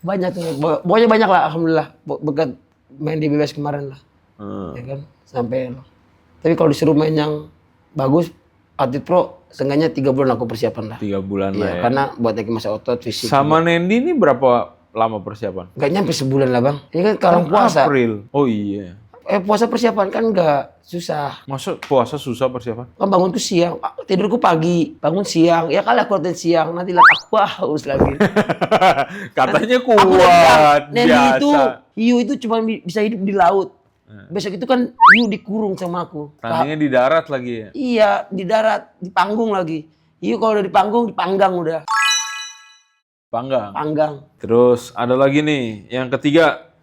Banyak tuh. Pokoknya banyak lah alhamdulillah. Bekat main di BBS kemarin lah. Ya kan sampai tapi kalau disuruh main yang bagus atlet pro seenggaknya 3 bulan aku persiapan lah 3 bulan ya, lah ya. karena buat naik masa otot fisik Sama Nendi ini berapa lama persiapan? nggak nyampe sebulan lah bang ini kan kalau puasa April. Oh iya. puasa persiapan kan nggak susah Masa puasa susah persiapan? kan bangunku siang tidurku pagi bangun siang ya kali aku latihan siang nanti lihat aku haus lagi Katanya aku udah bilang, kuat, Nendi biasa. itu hiu itu cuma bisa hidup di laut besok itu kan hiu dikurung sama aku Tandingnya di darat lagi ya? Iya, di darat, di panggung lagi. Iya, kalau udah di panggung, dipanggang udah. Panggang. Panggang. Terus ada lagi nih, yang ketiga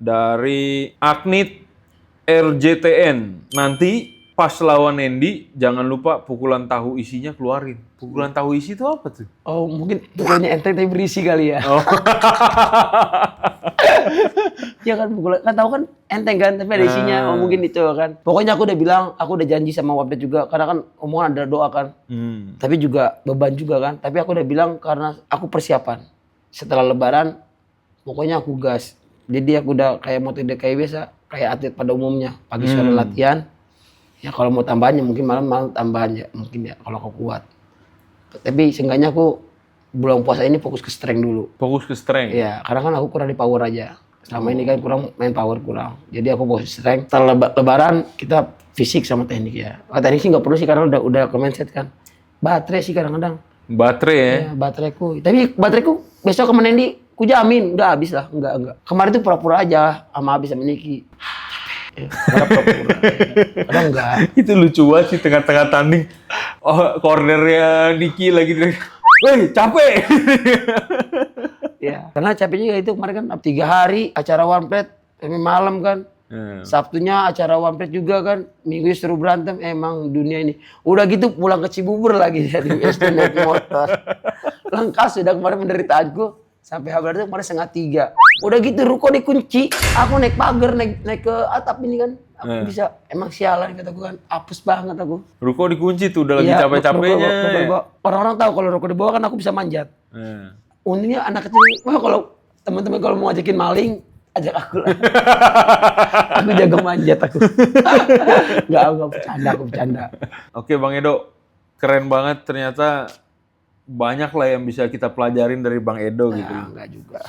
dari Agnit RJTN. Nanti pas lawan Nendi, jangan lupa pukulan tahu isinya keluarin. Pukulan tahu isi itu apa tuh? Oh, mungkin pukulannya enteng tapi berisi kali ya. Oh. Iya kan, pukulan, kan tahu kan enteng kan, tapi ada isinya. Oh, mungkin itu kan. Pokoknya aku udah bilang, aku udah janji sama Wapet juga. Karena kan omongan ada doa kan. Tapi juga beban juga kan. Tapi aku udah bilang karena aku persiapan. Setelah lebaran, pokoknya aku gas. Jadi aku udah kayak motor kayak biasa. Kayak atlet pada umumnya. Pagi sore latihan. Ya kalau mau tambahannya mungkin malam tambahan ya. Mungkin ya kalau aku kuat. Tapi seenggaknya aku bulan puasa ini fokus ke strength dulu. Fokus ke strength. Iya, karena kan aku kurang di power aja. Selama ini kan kurang main power kurang. Jadi aku fokus strength. Setelah lebaran kita fisik sama teknik ya. Teknik sih nggak perlu sih karena udah ke mindset kan. Baterai sih kadang-kadang. Baterai ya? Ya, bateraiku. Tapi bateraiku besok ke Nendi, ku jamin nggak habis lah, enggak. Kemarin tuh pura-pura aja sama habis sama Niki. Ya, pura-pura. Kadang enggak. Itu lucu banget sih tengah-tengah tanding. Oh, cornernya Niki lagi. Woi, capek. Ya, karena capeknya itu kemarin kan 3 hari acara one plate sampai malam kan. Sabtunya acara one plate juga kan. Minggu seru berantem emang dunia ini. Udah gitu pulang ke Cibubur lagi dari SD naik motor. Lengkap sudah kemarin penderitaanku. Sampai habar itu kemarin 2:30. Udah gitu ruko dikunci. Aku naik pagar, naik ke atap ini kan. Aku bisa, emang sialan kataku kan. Apes banget aku. Ruko dikunci tuh udah lagi Iya, capek-capeknya. ruko di bawah. Orang-orang tahu kalau ruko di bawah kan aku bisa manjat. Untungnya anak kecil, wah kalau teman-teman kalau mau ngajakin maling, ajak aku lah. Aku jago manjat aku. Enggak bercanda. Oke Bang Edo, keren banget ternyata banyak lah yang bisa kita pelajarin dari Bang Edo gitu. Nah, enggak juga.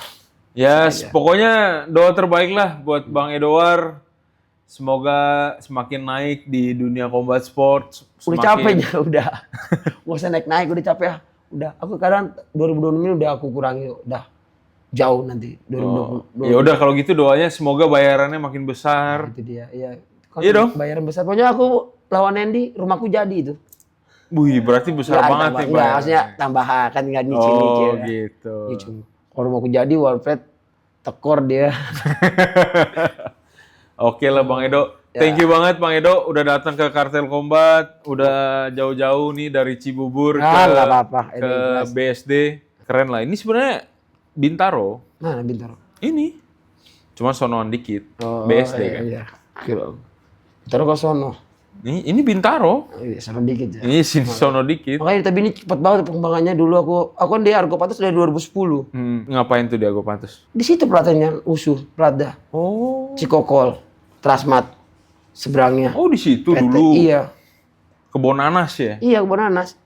Ya, pokoknya doa terbaik lah buat Bang Edowar. Semoga semakin naik di dunia combat sport. Udah capeknya, udah. Gak usah naik-naik, udah capek ya. Udah, aku kadang 2020 ini udah aku kurangi, udah jauh nanti 2020. Ya udah kalau gitu doanya semoga bayarannya makin besar. Itu dia, iya. Kan Iya dong. bayaran besar. Pokoknya aku lawan Nendi, rumahku jadi itu. Wih, berarti besar Nggak, banget tambah, nih enggak, maksudnya tambahan kan nggak nyicil-nyicil. Oh, ya. gitu. Gitu. Kalau rumahku jadi, Walfred tekor dia. Oke lah Bang Edo. Thank you banget Bang Edo udah datang ke Kartel Combat, udah jauh-jauh nih dari Cibubur Nggak apa-apa. ke BSD. Keren lah. Ini sebenarnya Bintaro. Mana Bintaro? Ini. Cuma sonoan dikit. BSD kan. Iya. Kira. Bintaro ke sono. Ini Bintaro. Iya, sono dikit ya. Ini sono dikit. Makanya tapi ini cepat banget perkembangannya. Dulu aku kan di Argo Patus dari 2010. Ngapain tuh di Agopatus? Di situ pelatihannya USU, Prada, Oh. Cikokol, Trasmat, seberangnya. Oh di situ PT, dulu. Iya. Kebon Nanas ya? Iya, Kebon Nanas.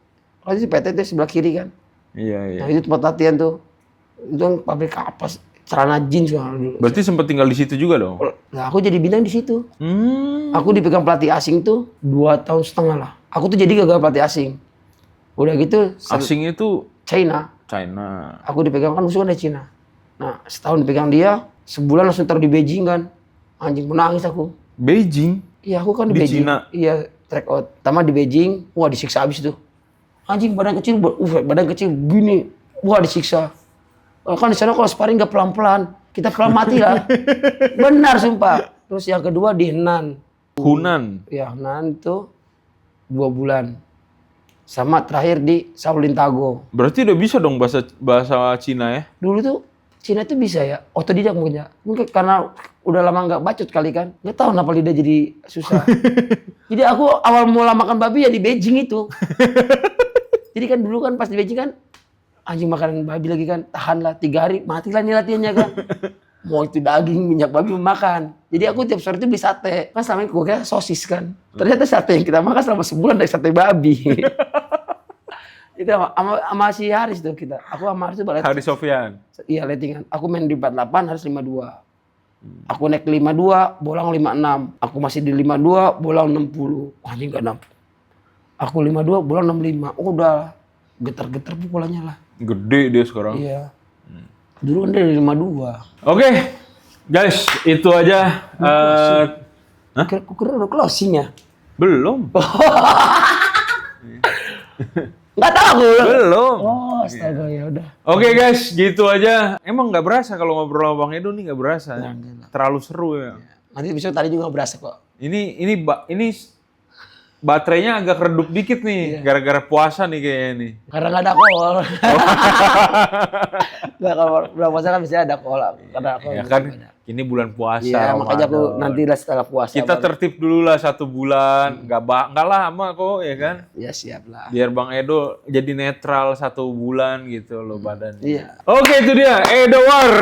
Kalau itu PT itu sebelah kiri kan. Iya, iya. Nah, itu tempat latihan tuh. Itu kan pabrik kapas, celana jeans kan dulu. Berarti sempat tinggal di situ juga dong? Nah, aku jadi bintang di situ. Aku dipegang pelatih asing tuh 2,5 tahun lah. Aku tuh jadi gagal pelatih asing. Udah gitu Asing itu China. China. Aku dipegang kan musuh kan dari Cina. Nah, setahun dipegang dia, sebulan langsung taruh di Beijing kan. Anjing menangis aku. Beijing. Iya, aku kan di Di Beijing. Cina? Iya, track out. Pertama di Beijing, wah disiksa abis tuh. Anjing badan kecil, badan kecil gini. Wah disiksa. Kan di sana kalau sparring gak pelan-pelan, kita pelan mati lah. Benar sumpah. Terus yang kedua di Henan. Hunan. Ya, Henan itu 2 bulan. Sama terakhir di Shaolin Tago. Berarti udah bisa dong bahasa Cina ya? Dulu tuh Cina tuh bisa ya, otodidak mungkin ya. Mungkin karena udah lama nggak bacot kali kan. Nggak tahu kenapa lidah jadi susah. Jadi aku awal mula makan babi ya di Beijing itu. Jadi kan dulu kan pas di Beijing kan, anjing makanan babi lagi kan, tahanlah 3 hari, matilah nih latihannya kan. Mau itu daging, minyak babi makan. Jadi aku tiap sore itu beli sate. Kan selama ini gue kira sosis kan. Ternyata sate yang kita makan selama sebulan dari sate babi. Itu sama si Haris tuh kita. Aku sama Haris tuh balik. Hari Sofyan. Iya lettingan. Aku main di 48, Haris 52. Aku naik 52, bolang 56. Aku masih di 52, bolang 60. Wah, anjing gak 60. Aku 52, bolang 65. Oh, udah getar-getar pukulannya lah. Gede dia sekarang. Iya. Dulu kan dari 52. Oke, guys, itu aja. Aku kira udah closing ya. Belum. Nggak tahu. Belum. Oh, astaga ya udah. Oke guys, gitu aja. Emang nggak berasa kalau ngobrol sama Bang Edo nih nggak berasa. Nggak. Terlalu seru ya. Nanti besok tadi juga berasa kok. Ini baterainya agak redup dikit nih, gara-gara puasa nih kayaknya nih. Karena nggak ada alkohol. Nggak, kalau bulan puasa kan biasanya ada alkohol. Karena alkohol Ya nggak kan, ada. ini bulan puasa. Iya, makanya aku Ramadan. nanti lah setelah puasa. Kita baru. tertib dulu lah 1 bulan, nggak lama kok ya kan. Ya siap lah. Biar Bang Edo jadi netral 1 bulan gitu loh badannya. Iya. Oke itu dia Edo War.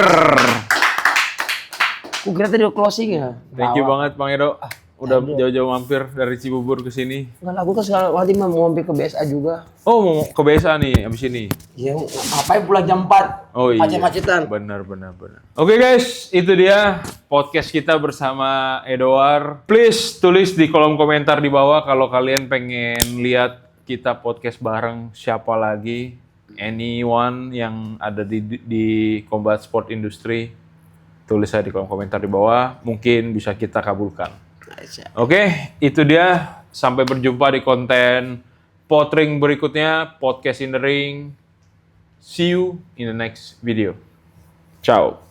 Aku kira tadi udah closing ya. Thank you banget Bang Edo. Udah Edo. jauh-jauh mampir dari Cibubur ke sini. Enggak, aku kan sekarang nanti mau mampir ke BSA juga. Oh mau ke BSA nih abis ini. Iya, ngapain pulang jam 4? Oh iya. Macet-macetan. Benar. Oke guys, itu dia podcast kita bersama Edward. Please tulis di kolom komentar di bawah kalau kalian pengen lihat kita podcast bareng siapa lagi, anyone yang ada di combat sport industry. Tulis aja di kolom komentar di bawah, mungkin bisa kita kabulkan. Oke, itu dia. Sampai berjumpa di konten Potring berikutnya, Podcast in the Ring. See you in the next video. Ciao.